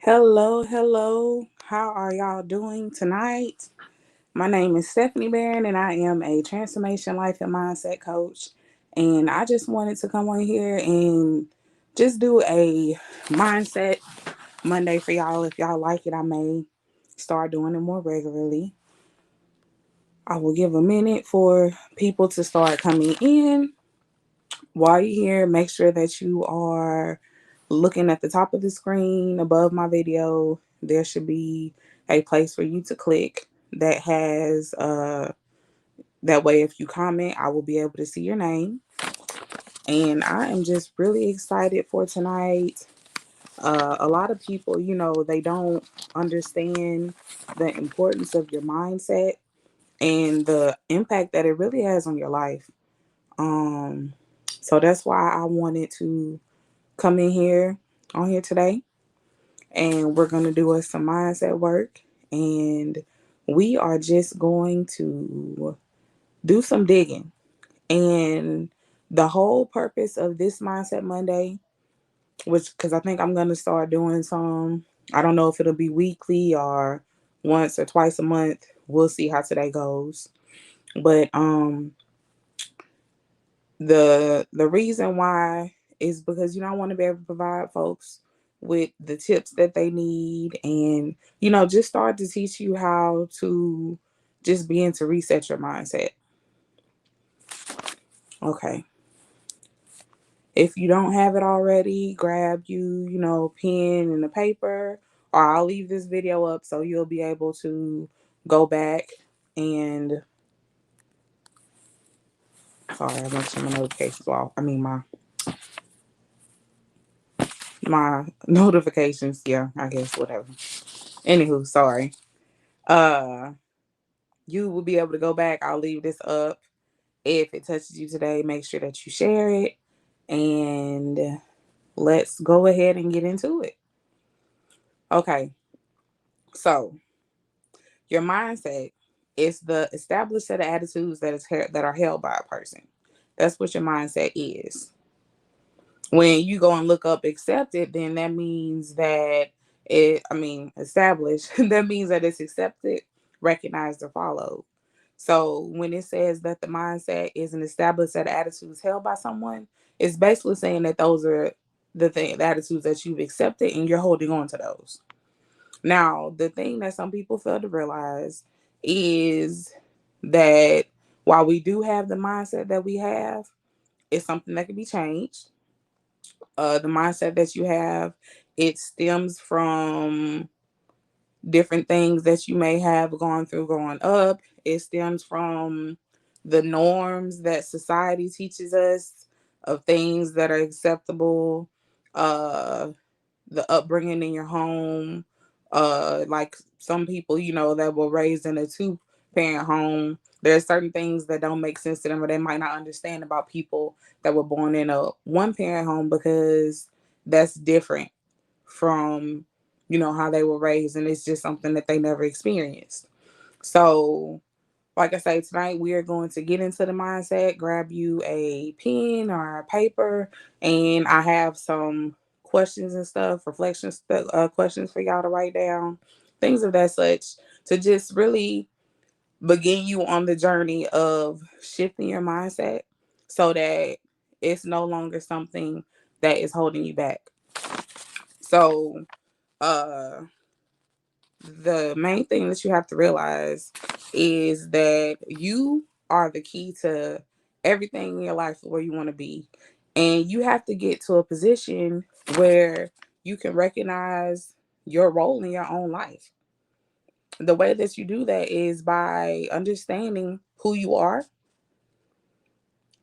Hello, hello. How are y'all doing tonight? My name is Stephanie Barron, and I am a transformation life and mindset coach. And I just wanted to come on here and just do a mindset Monday for y'all. If y'all like it, I may start doing it more regularly. I will give a minute for people to start coming in. While you're here, make sure that you are looking at the top of the screen above my video. There should be a place for you to click that has that way if you comment, I will be able to see your name. And I am just really excited for tonight. A lot of people, they don't understand the importance of your mindset and the impact that it really has on your life. Um, so that's why I wanted to come in here on here today, and we're going to do us some mindset work, and we are just going to do some digging. And the whole purpose of this mindset Monday, which because I think I'm going to start doing some, I don't know if it'll be weekly or once or twice a month. We'll see how today goes. But the reason why is because I want to be able to provide folks with the tips that they need, and just start to teach you how to just begin to reset your mindset. Okay, if you don't have it already, grab pen and a paper, or I'll leave this video up so you'll be able to go back and sorry, I mentioned my notifications. Well, I mean my notifications. Yeah, I guess whatever. Anywho, sorry. Uh, you will be able to go back. I'll leave this up. If it touches you today, make sure that you share it, and let's go ahead and get into it. Okay, so your mindset is the established set of attitudes that are held by a person. That's what your mindset is. When you go and look up accepted, then that means that established, that means that it's accepted, recognized, or followed. So when it says that the mindset is an established set of attitudes held by someone, it's basically saying that those are the attitudes that you've accepted and you're holding on to those. Now, the thing that some people fail to realize is that while we do have the mindset that we have, it's something that can be changed. The mindset that you have, it stems from different things that you may have gone through growing up. It stems from the norms that society teaches us of things that are acceptable, uh, the upbringing in your home. Like some people, that were raised in a two-parent home. There's certain things that don't make sense to them, or they might not understand about people that were born in a one-parent home because that's different from how they were raised, and it's just something that they never experienced. So like I say, tonight we are going to get into the mindset. Grab you a pen or a paper, and I have some questions and stuff, reflections, questions for y'all to write down, things of that such, to just really begin you on the journey of shifting your mindset so that it's no longer something that is holding you back. So, uh, the main thing that you have to realize is that you are the key to everything in your life where you want to be. And you have to get to a position where you can recognize your role in your own life. The way that you do that is by understanding who you are.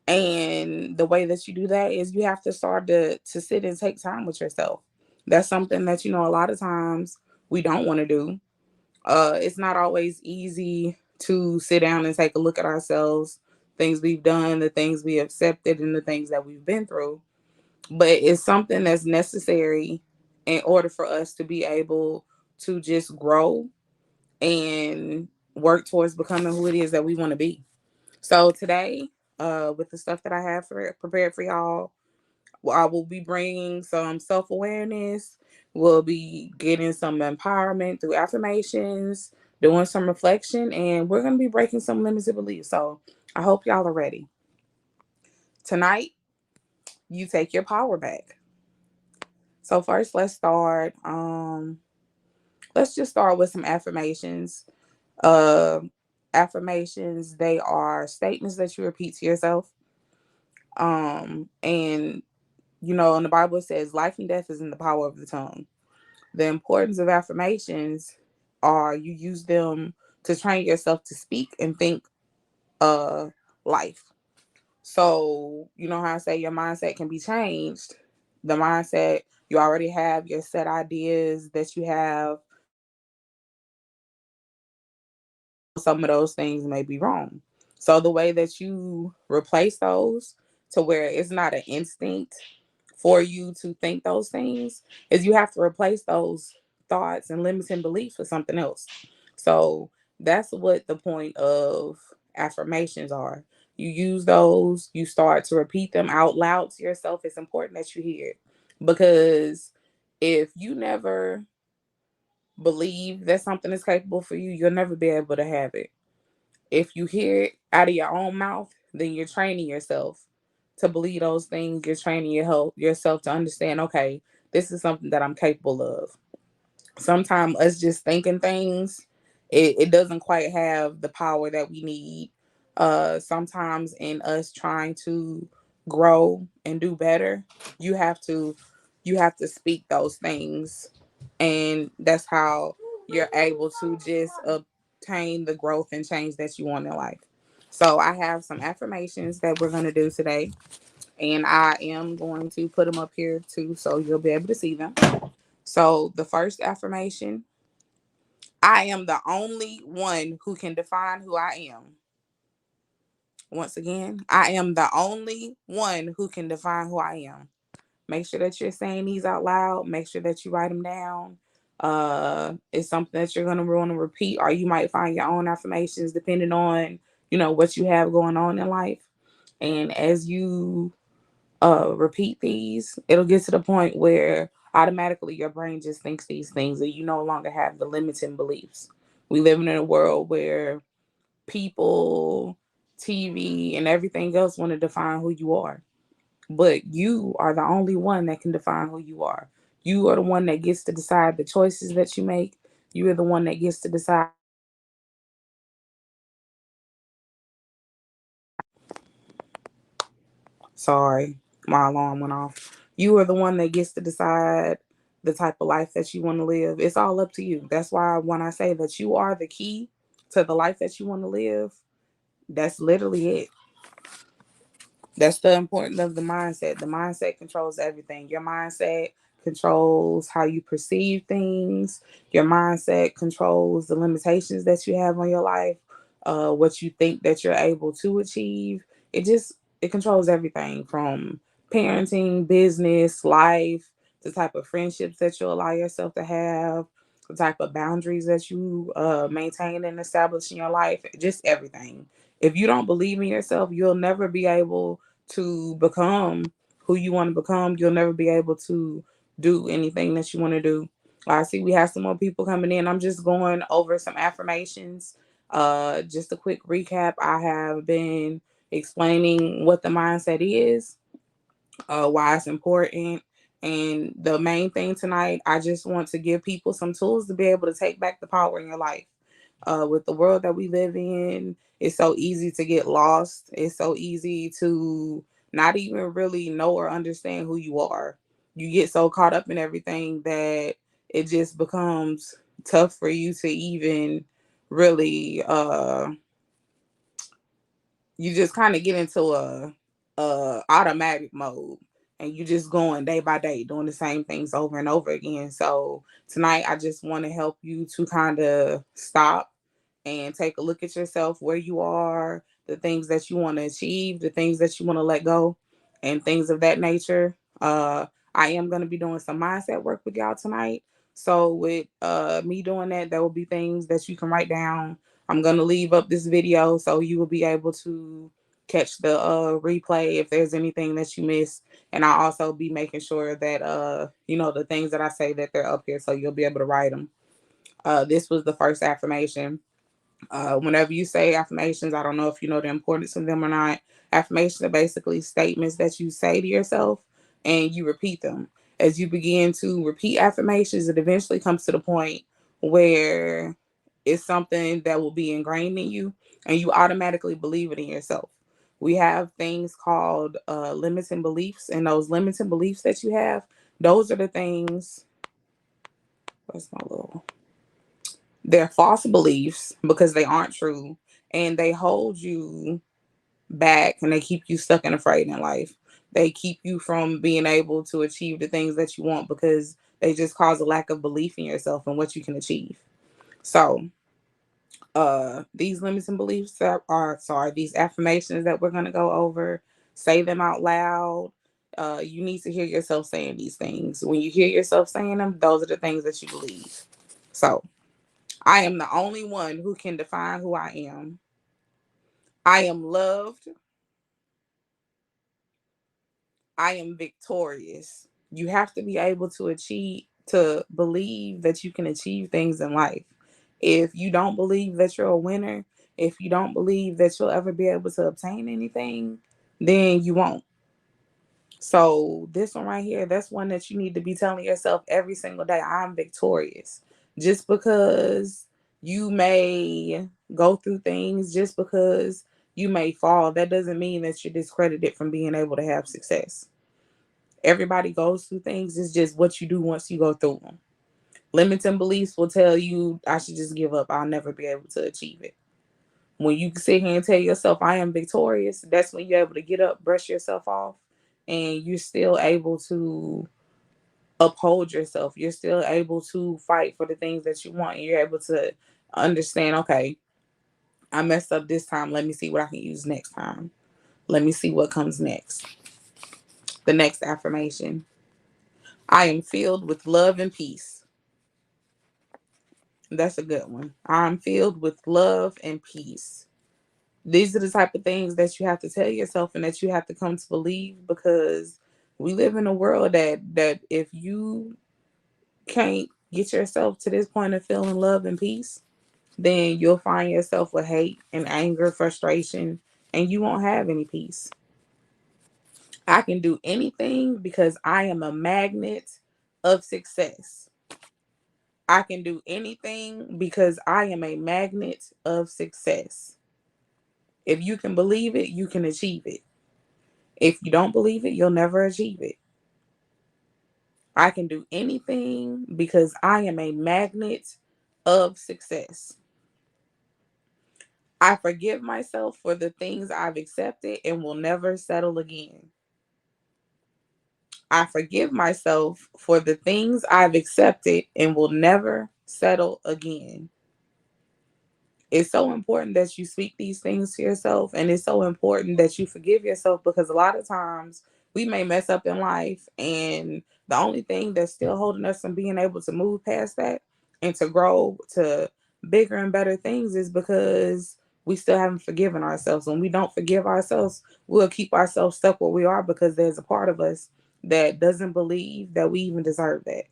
And the way that you do that is you have to start to sit and take time with yourself. That's something that, a lot of times we don't want to do. It's not always easy to sit down and take a look at ourselves, things we've done, the things we accepted, and the things that we've been through. But it's something that's necessary in order for us to be able to just grow and work towards becoming who it is that we want to be. So today, with the stuff that I have prepared for y'all, I will be bringing some self-awareness, We'll be getting some empowerment through affirmations, doing some reflection, and we're going to be breaking some limited beliefs. So I hope y'all are ready. Tonight, you take your power back. So first, let's start. Let's just start with some affirmations. Uh, Affirmations, they are statements that you repeat to yourself. And in the Bible it says life and death is in the power of the tongue. The importance of affirmations are you use them to train yourself to speak and think uh life. So, you know how I say your mindset can be changed. The mindset you already have, your set ideas that you have, some of those things may be wrong. So the way that you replace those to where it's not an instinct for you to think those things is you have to replace those thoughts and limiting beliefs with something else. So that's what the point of affirmations are. You use those, you start to repeat them out loud to yourself. It's important that you hear it because if you never believe that something is capable for you, you'll never be able to have it. If you hear it out of your own mouth, then you're training yourself to believe those things. You're training yourself to understand, okay, this is something that I'm capable of. Sometimes us just thinking things, it doesn't quite have the power that we need. Sometimes in us trying to grow and do better, you have to speak those things, and that's how you're able to just obtain the growth and change that you want in life. So I have some affirmations that we're going to do today, and I am going to put them up here too so you'll be able to see them. So the first affirmation: I am the only one who can define who I am. Once again, I am the only one who can define who I am. Make sure that you're saying these out loud. Make sure that you write them down. It's something that you're going to want to repeat, or you might find your own affirmations depending on, what you have going on in life. And as you repeat these, it'll get to the point where automatically your brain just thinks these things and you no longer have the limiting beliefs. We live in a world where people, TV, and everything else want to define who you are. But you are the only one that can define who you are. You are the one that gets to decide the choices that you make. You are the one that gets to decide. Sorry, my alarm went off. You are the one that gets to decide the type of life that you want to live. It's all up to you. That's why when I say that you are the key to the life that you want to live, that's literally it. That's the importance of the mindset. The mindset controls everything. Your mindset controls how you perceive things. Your mindset controls the limitations that you have on your life, what you think that you're able to achieve. It controls everything from parenting, business, life, the type of friendships that you allow yourself to have, the type of boundaries that you maintain and establish in your life, just everything. If you don't believe in yourself, you'll never be able to become who you want to become. You'll never be able to do anything that you want to do. I see we have some more people coming in. I'm just going over some affirmations. Just a quick recap. I have been explaining what the mindset is, why it's important. And the main thing tonight, I just want to give people some tools to be able to take back the power in your life. With the world that we live in, it's so easy to get lost. It's so easy to not even really know or understand who you are. You get so caught up in everything that it just becomes tough for you to even really you just kind of get into a automatic mode, and you just going day by day doing the same things over and over again. So tonight I just want to help you to kind of stop and take a look at yourself, where you are, the things that you want to achieve, the things that you want to let go, and things of that nature. I am going to be doing some mindset work with y'all tonight. So with me doing that, there will be things that you can write down. I'm going to leave up this video so you will be able to catch the replay if there's anything that you missed. And I'll also be making sure that the things that I say, that they're up here so you'll be able to write them. This was the first affirmation. Whenever you say affirmations, I don't know if you know the importance of them or not. Affirmations are basically statements that you say to yourself and you repeat them. As you begin to repeat affirmations, it eventually comes to the point where it's something that will be ingrained in you and you automatically believe it in yourself. We have things called limiting beliefs, and those limiting beliefs that you have, those are the things. Where's my little? They're false beliefs because they aren't true, and they hold you back and they keep you stuck and afraid in life. They keep you from being able to achieve the things that you want because they just cause a lack of belief in yourself and what you can achieve. So, these limits and beliefs that are sorry, these affirmations that we're gonna go over, say them out loud. You need to hear yourself saying these things. When you hear yourself saying them, those are the things that you believe. So, I am the only one who can define who I am. I am loved. I am victorious. You have to be able to believe that you can achieve things in life. If you don't believe that you're a winner, if you don't believe that you'll ever be able to obtain anything, then you won't. So this one right here, that's one that you need to be telling yourself every single day. I'm victorious. Just because you may go through things, just because you may fall, that doesn't mean that you're discredited from being able to have success. Everybody goes through things. It's just what you do once you go through them. Limiting beliefs will tell you, I should just give up. I'll never be able to achieve it. When you sit here and tell yourself, I am victorious, that's when you're able to get up, brush yourself off, and you're still able to uphold yourself. You're still able to fight for the things that you want. And you're able to understand, okay, I messed up this time. Let me see what I can use next time. Let me see what comes next. The next affirmation: I am filled with love and peace. That's a good one. I'm filled with love and peace. These are the type of things that you have to tell yourself and that you have to come to believe, because we live in a world that if you can't get yourself to this point of feeling love and peace, then you'll find yourself with hate and anger, frustration, and you won't have any peace. I can do anything because I am a magnet of success. I can do anything because I am a magnet of success. If you can believe it, you can achieve it. If you don't believe it, you'll never achieve it. I can do anything because I am a magnet of success. I forgive myself for the things I've accepted and will never settle again. I forgive myself for the things I've accepted and will never settle again. It's so important that you speak these things to yourself, and it's so important that you forgive yourself, because a lot of times we may mess up in life, and the only thing that's still holding us from being able to move past that and to grow to bigger and better things is because we still haven't forgiven ourselves. When we don't forgive ourselves, we'll keep ourselves stuck where we are, because there's a part of us that doesn't believe that we even deserve that.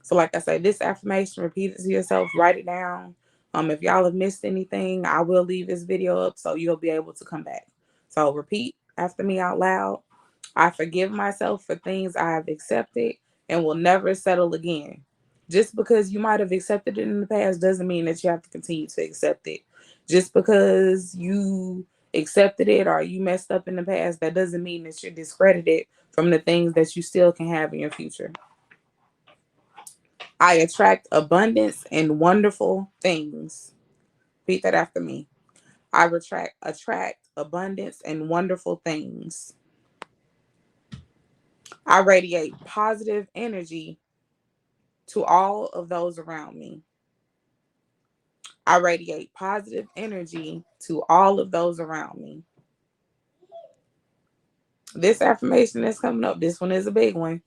So, like I said, this affirmation, repeat it to yourself, write it down. If y'all have missed anything, I will leave this video up so you'll be able to come back. So, repeat after me out loud. I forgive myself for things I have accepted and will never settle again. Just because you might have accepted it in the past doesn't mean that you have to continue to accept it. Just because you accepted it or you messed up in the past, that doesn't mean that you're discredited from the things that you still can have in your future. I attract abundance and wonderful things. Repeat that after me. I attract abundance and wonderful things. I radiate positive energy to all of those around me. I radiate positive energy to all of those around me. This affirmation that's coming up, this one is a big one.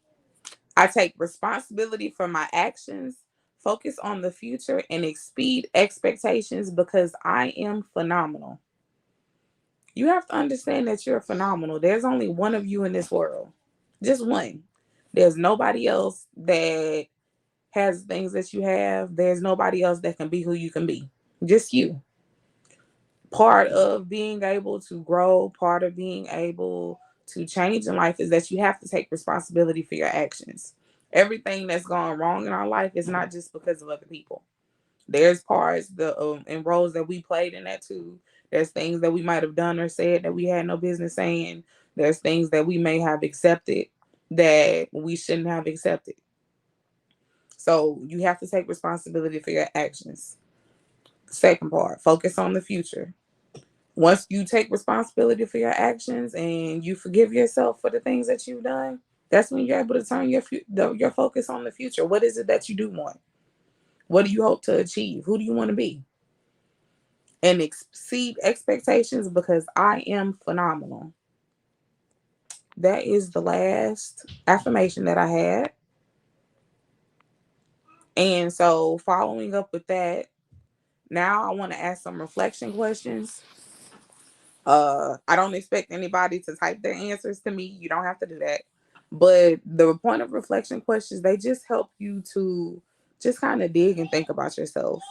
I take responsibility for my actions, focus on the future, and exceed expectations because I am phenomenal. You have to understand that you're phenomenal. There's only one of you in this world. Just one. There's nobody else that has things that you have. There's nobody else that can be who you can be. Just you. Part of being able to grow, part of being able to change in life is that you have to take responsibility for your actions. Everything that's gone wrong in our life is not just because of other people. There's parts and roles that we played in that too. There's things that we might have done or said that we had no business saying. There's things that we may have accepted that we shouldn't have accepted. So you have to take responsibility for your actions. Second part, focus on the future. Once you take responsibility for your actions and you forgive yourself for the things that you've done, that's when you're able to turn your focus on the future. What is it that you do want? What do you hope to achieve? Who do you want to be? And exceed expectations because I am phenomenal. That is the last affirmation that I had. And so, following up with that, now I want to ask some reflection questions. I don't expect anybody to type their answers to me. You don't have to do that. But the point of reflection questions, they just help you to just kind of dig and think about yourself.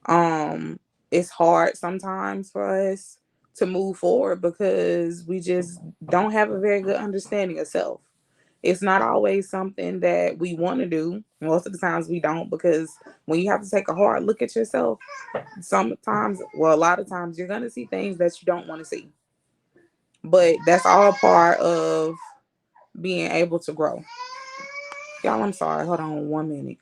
Um, it's hard sometimes for us to move forward because we just don't have a very good understanding of self. It's not always something that we want to do. Most of the times we don't, because when you have to take a hard look at yourself, sometimes, well, a lot of times you're going to see things that you don't want to see. But that's all part of being able to grow. Y'all, I'm sorry. Hold on 1 minute.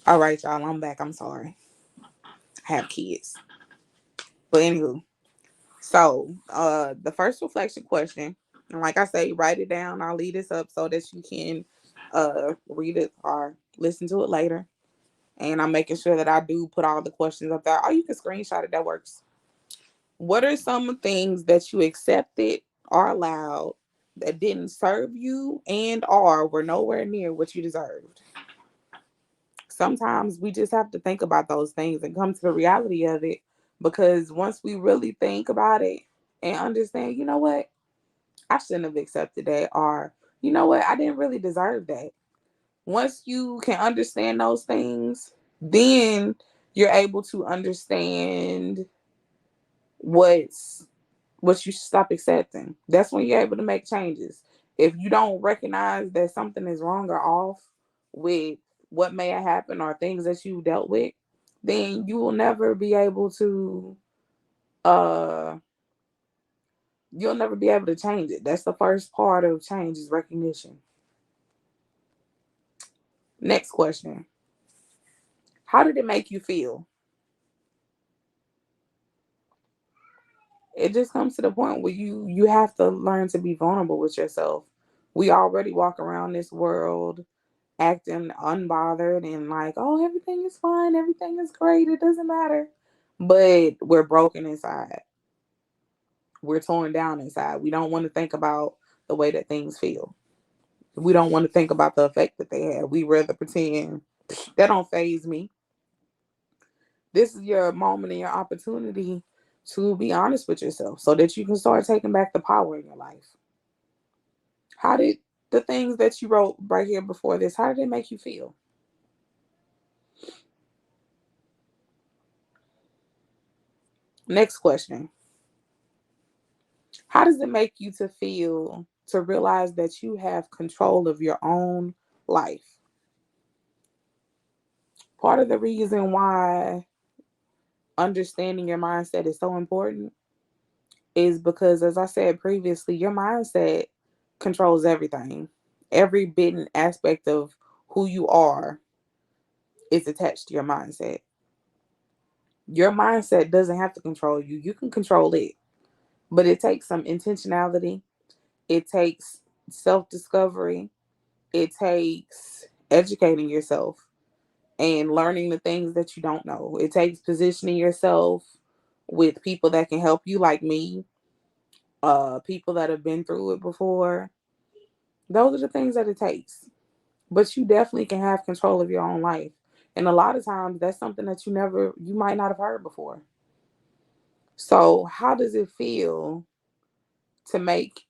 All right, y'all, I'm back. I'm sorry. I have kids. But anywho, so the first reflection question, and like I say, write it down. I'll leave this up so that you can read it or listen to it later. And I'm making sure that I do put all the questions up there. Oh, you can screenshot it. That works. What are some things that you accepted or allowed that didn't serve you and or were nowhere near what you deserved? Sometimes we just have to think about those things and come to the reality of it, because once we really think about it and understand, you know what, I shouldn't have accepted that, or you know what, I didn't really deserve that. Once you can understand those things, then you're able to understand what's what you should stop accepting. That's when you're able to make changes. If you don't recognize that something is wrong or off with what may have happened or things that you dealt with, then you will never be able to uh you'll never be able to change it. That's the first part of change, is recognition. Next question. How did it make you feel? It just comes to the point where you have to learn to be vulnerable with yourself. We already walk around this world acting unbothered and like, oh, everything is fine, everything is great, it doesn't matter. But we're broken inside. We're torn down inside. We don't want to think about the way that things feel. We don't want to think about the effect that they have. We rather pretend that don't phase me. This is your moment and your opportunity to be honest with yourself so that you can start taking back the power in your life. How did the things that you wrote right here before this, how did it make you feel? Next question. How does it make you to feel to realize that you have control of your own life? Part of the reason why understanding your mindset is so important is because, as I said previously, your mindset controls everything. Every bit and aspect of who you are is attached to your mindset. Your mindset doesn't have to control you, you can control it. But it takes some intentionality, it takes self discovery, it takes educating yourself and learning the things that you don't know. It takes positioning yourself with people that can help you, like me, people that have been through it before. Those are the things that it takes. But you definitely can have control of your own life. And a lot of times that's something that you might not have heard before. So, how does it feel to make,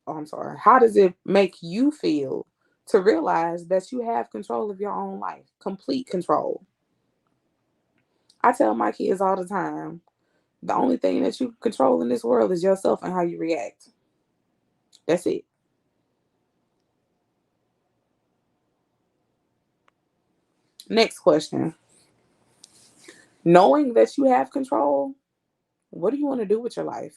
oh, I'm sorry, how does it make you feel to realize that you have control of your own life? Complete control. I tell my kids all the time, the only thing that you control in this world is yourself and how you react. That's it. Next question. Knowing that you have control, what do you want to do with your life?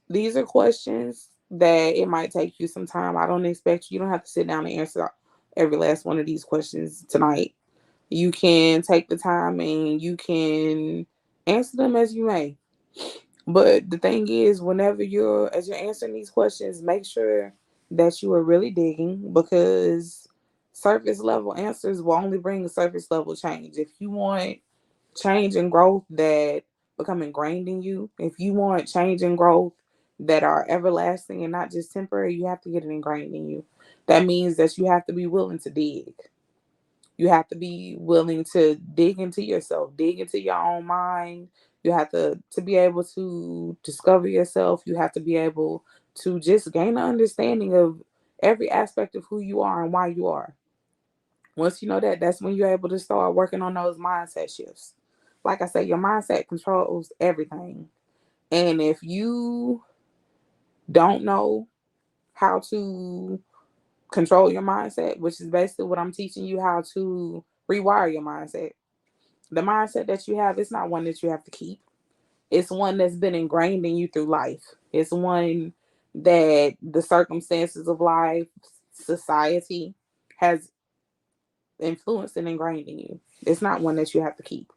These are questions that it might take you some time. I don't expect you don't have to sit down and answer every last one of these questions tonight. You can take the time and you can answer them as you may. But the thing is, as you're answering these questions, make sure that you are really digging, because surface level answers will only bring a surface level change. If you want change and growth that become ingrained in you, if you want change and growth that are everlasting and not just temporary, you have to get it ingrained in you. That means that you have to be willing to dig. You have to be willing to dig into yourself, dig into your own mind. You have to be able to discover yourself. You have to be able to just gain an understanding of every aspect of who you are and why you are. Once you know that, that's when you're able to start working on those mindset shifts. Like I said, your mindset controls everything. And if you don't know how to control your mindset, which is basically what I'm teaching you, how to rewire your mindset. The mindset that you have, it's not one that you have to keep. It's one that's been ingrained in you through life. It's one that the circumstances of life, society has influenced and ingrained in you. It's not one that you have to keep.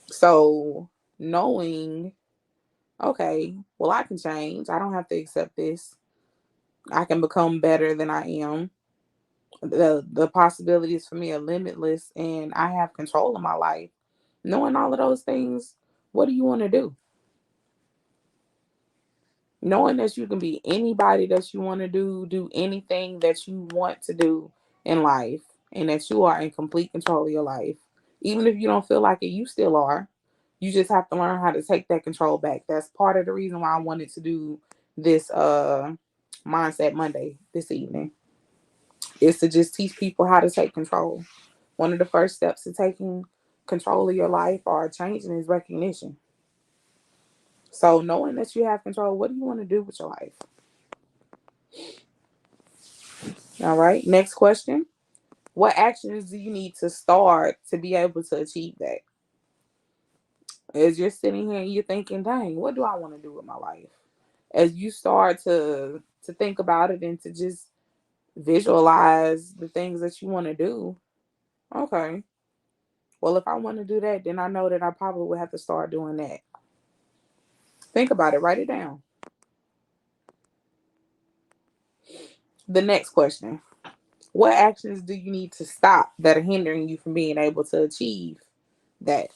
So knowing, okay, well, I can change. I don't have to accept this. I can become better than I am. The possibilities for me are limitless, and I have control of my life. Knowing all of those things, what do you want to do? Knowing that you can be anybody that you want to do anything that you want to do in life, and that you are in complete control of your life. Even if you don't feel like it, you still are. You just have to learn how to take that control back. That's part of the reason why I wanted to do this mindset Monday this evening, is to just teach people how to take control. One of the first steps to taking control of your life or changing is recognition. So knowing that you have control, what do you want to do with your life? All right. Next question. What actions do you need to start to be able to achieve that? As you're sitting here and you're thinking, dang, what do I want to do with my life? As you start to think about it and to just visualize the things that you want to do. Okay. Well, if I want to do that, then I know that I probably would have to start doing that. Think about it, write it down. The next question. What actions do you need to stop that are hindering you from being able to achieve that?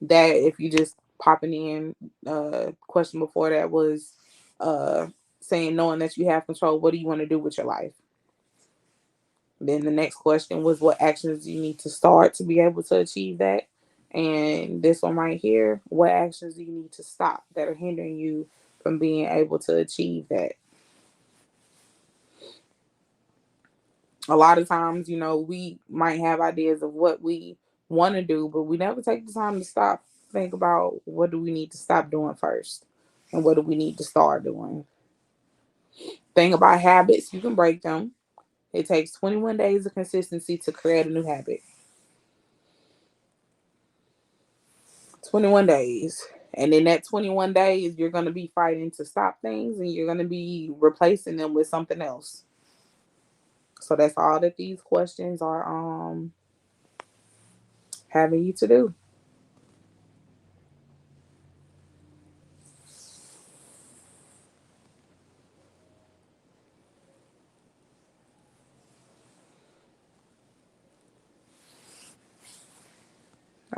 That, if you just popping in, question before that was uh saying, knowing that you have control, what do you want to do with your life? Then the next question was, what actions do you need to start to be able to achieve that? And this one right here, what actions do you need to stop that are hindering you from being able to achieve that? A lot of times, we might have ideas of what we want to do, but we never take the time to stop, think about what do we need to stop doing first, and what do we need to start doing. Thing about habits, you can break them. It takes 21 days of consistency to create a new habit. 21 days. And in that 21 days, you're going to be fighting to stop things, and you're going to be replacing them with something else. So that's all that these questions are having you to do.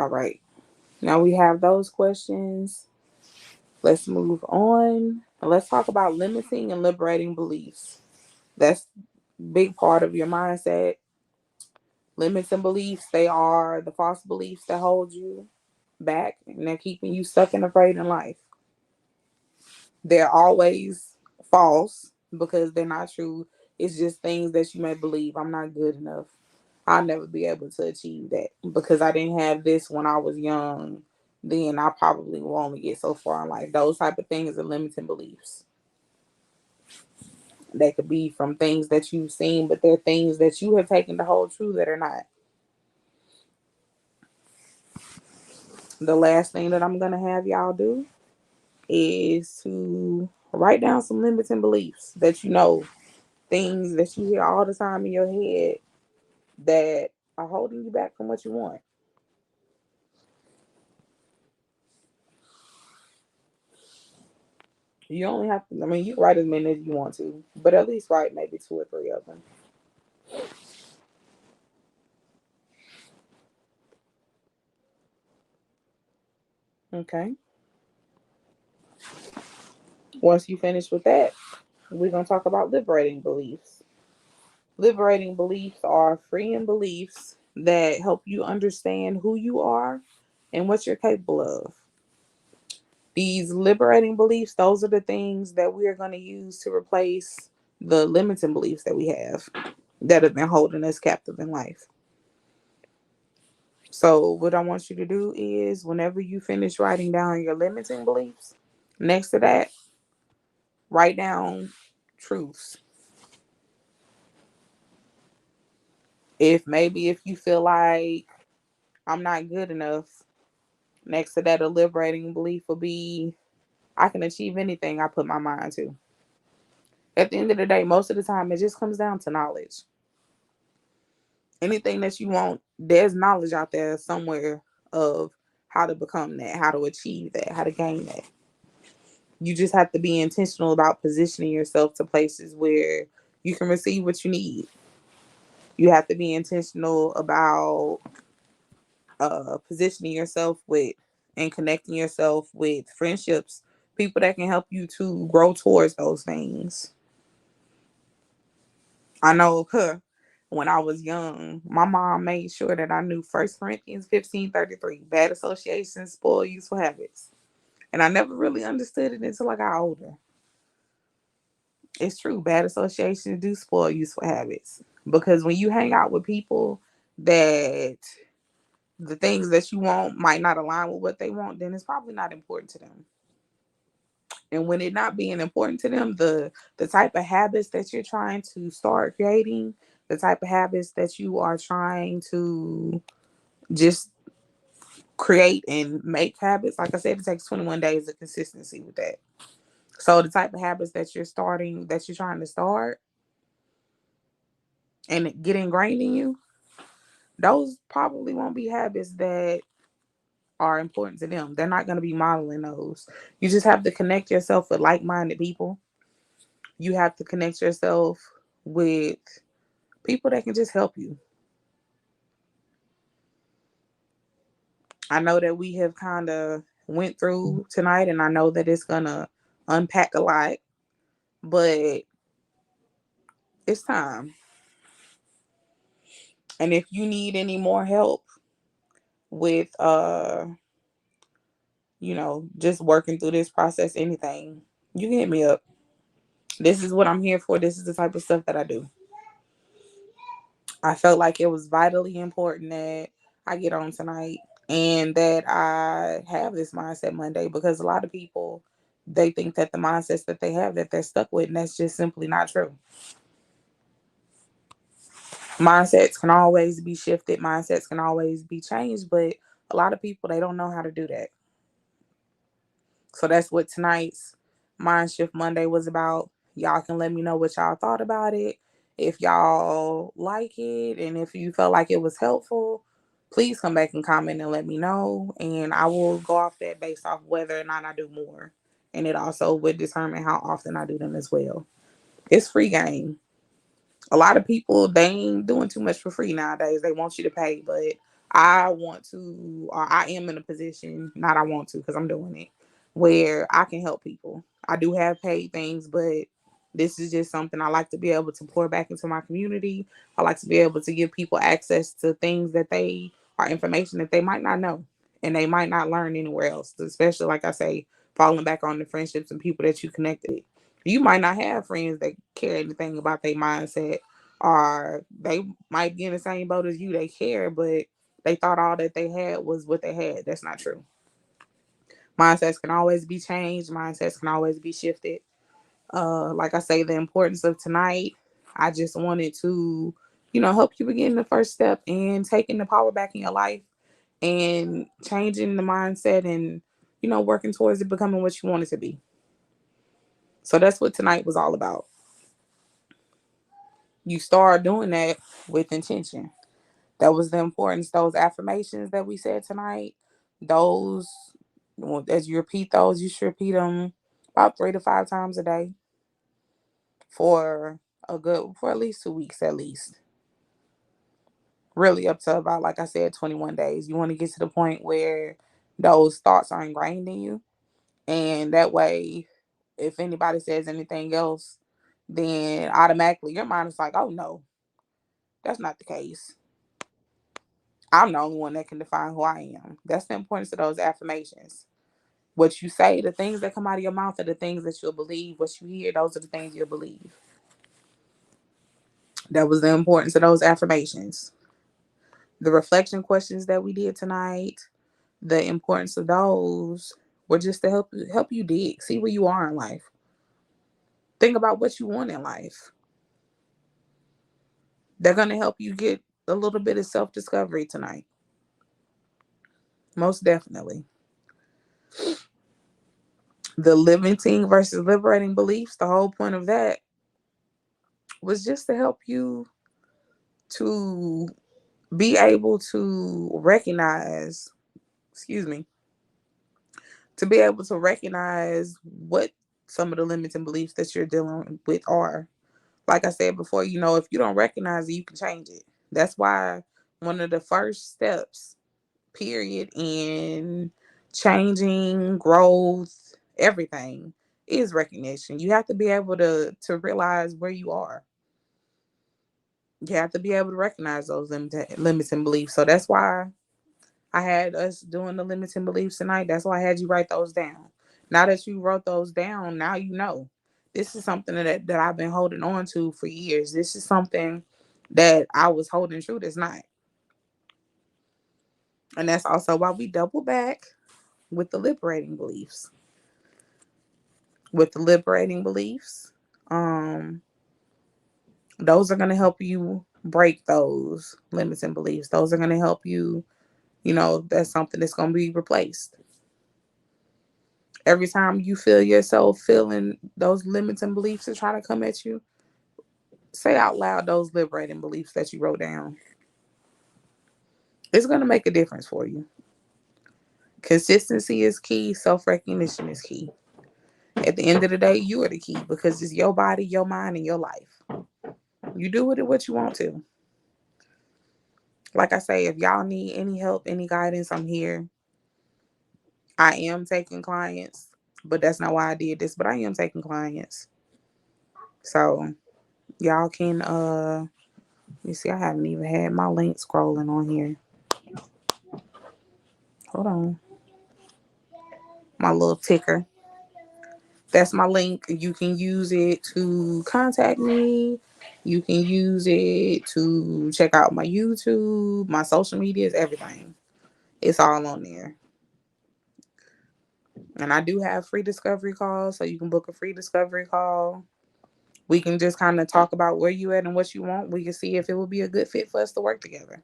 All right. Now we have those questions. Let's move on. Let's talk about limiting and liberating beliefs. That's a big part of your mindset. Limits and beliefs, they are the false beliefs that hold you back and they're keeping you stuck and afraid in life. They're always false because they're not true. It's just things that you may believe. I'm not good enough. I'll never be able to achieve that because I didn't have this when I was young. Then I probably will only get so far in life. Those type of things are limiting beliefs. They could be from things that you've seen, but they're things that you have taken to hold true that are not. The last thing that I'm going to have y'all do is to write down some limiting beliefs that you know, things that you hear all the time in your head that are holding you back from what you want. You only have to, I mean, you can write as many as you want to, but at least write maybe two or three of them. Okay. Once you finish with that, we're going to talk about liberating beliefs. Liberating beliefs are freeing beliefs that help you understand who you are and what you're capable of. These liberating beliefs, those are the things that we are going to use to replace the limiting beliefs that we have that have been holding us captive in life. So, what I want you to do is whenever you finish writing down your limiting beliefs, next to that, write down truths. If you feel like I'm not good enough, next to that, a liberating belief will be I can achieve anything I put my mind to. At the end of the day, most of the time, it just comes down to knowledge. Anything that you want, there's knowledge out there somewhere of how to become that, how to achieve that, how to gain that. You just have to be intentional about positioning yourself to places where you can receive what you need. You have to be intentional about positioning yourself with and connecting yourself with friendships, people that can help you to grow towards those things. I know when I was young, my mom made sure that I knew 1 Corinthians 15:33, bad associations spoil useful habits. And I never really understood it until I got older. It's true, bad associations do spoil useful habits. Because when you hang out with people that the things that you want might not align with what they want, then it's probably not important to them. And when it not being important to them, the type of habits that you're trying to start creating, the type of habits that you are trying to just create and make habits, like I said, it takes 21 days of consistency with that. So the type of habits that you're starting, that you're trying to start and get ingrained in you, those probably won't be habits that are important to them. They're not going to be modeling those. You just have to connect yourself with like-minded people. You have to connect yourself with people that can just help you. I know that we have kind of went through tonight and I know that it's going to unpack a lot, but it's time. And if you need any more help with just working through this process, anything, you can hit me up. This is what I'm here for. This is the type of stuff that I do. I felt like it was vitally important that I get on tonight and that I have this mindset Monday because a lot of people they think that the mindsets that they have that they're stuck with, and that's just simply not true. Mindsets can always be shifted, mindsets can always be changed, but a lot of people they don't know how to do that. So that's what tonight's Mind Shift Monday was about. Y'all can let me know what y'all thought about it. If y'all like it and if you felt like it was helpful, please come back and comment and let me know. And I will go off that based off whether or not I do more. And it also would determine how often I do them as well. It's free game. A lot of people, they ain't doing too much for free nowadays. They want you to pay, but I want to, or I am in a position, not I want to, because I'm doing it, where I can help people. I do have paid things, but this is just something I like to be able to pour back into my community. I like to be able to give people access to things that they are information that they might not know and they might not learn anywhere else, especially, like I say, falling back on the friendships and people that you connected with. You might not have friends that care anything about their mindset, or they might be in the same boat as you. They care, but they thought all that they had was what they had. That's not true. Mindsets can always be changed. Mindsets can always be shifted. Like I say, the importance of tonight, I just wanted to, help you begin the first step in taking the power back in your life and changing the mindset and, working towards it becoming what you want it to be. So that's what tonight was all about. You start doing that with intention. That was the importance. Those affirmations that we said tonight, those, as you repeat those, you should repeat them about 3 to 5 times a day for for at least 2 weeks at least. Really up to about, like I said, 21 days. You want to get to the point where those thoughts are ingrained in you. And that way, if anybody says anything else, then automatically your mind is like, oh no, that's not the case. I'm the only one that can define who I am. That's the importance of those affirmations. What you say, the things that come out of your mouth are the things that you'll believe. What you hear, those are the things you'll believe. That was the importance of those affirmations. The reflection questions that we did tonight, the importance of those were just to help you dig, see where you are in life. Think about what you want in life. They're gonna help you get a little bit of self-discovery tonight. Most definitely. The limiting versus liberating beliefs, the whole point of that was just to help you to be able to recognize, excuse me, to be able to recognize what some of the limiting beliefs that you're dealing with are. Like I said before, if you don't recognize it, you can change it. That's why one of the first steps, period, in changing, growth, everything is recognition. You have to be able to realize where you are. You have to be able to recognize those limiting beliefs. So that's why I had us doing the limiting beliefs tonight. That's why I had you write those down. Now that you wrote those down, now you know. This is something that I've been holding on to for years. This is something that I was holding true that's not. And that's also why we double back with the liberating beliefs. With the liberating beliefs, those are going to help you break those limiting beliefs. Those are going to help you, that's something that's going to be replaced. Every time you feel yourself feeling those limiting beliefs are trying to come at you, say out loud those liberating beliefs that you wrote down. It's going to make a difference for you. Consistency is key. Self-recognition is key. At the end of the day, you are the key because it's your body, your mind, and your life. You do with it what you want to. Like I say, if y'all need any help, any guidance, I'm here. I am taking clients, but that's not why I did this, but I am taking clients. So y'all can you see I haven't even had my link scrolling on here. Hold on. My little ticker. That's my link. You can use it to contact me. You can use it to check out my YouTube, my social medias, everything. It's all on there. And I do have free discovery calls, so you can book a free discovery call. We can just kind of talk about where you at and what you want. We can see if it would be a good fit for us to work together.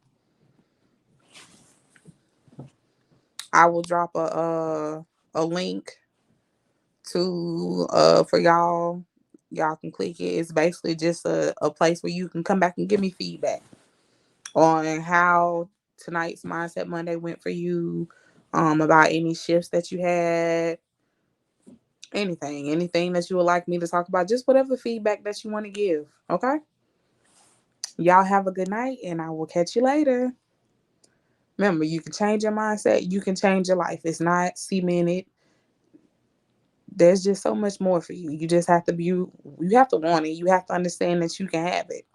I will drop a link to for y'all. Y'all can click it. It's basically just a place where you can come back and give me feedback on how tonight's Mindset Monday went for you, about any shifts that you had, anything that you would like me to talk about, just whatever feedback that you want to give. Okay? Y'all have a good night and I will catch you later. Remember, you can change your mindset, you can change your life. It's not cemented. There's just so much more for you. You just have to be, you have to want it. You have to understand that you can have it.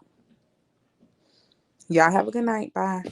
Y'all have a good night. Bye.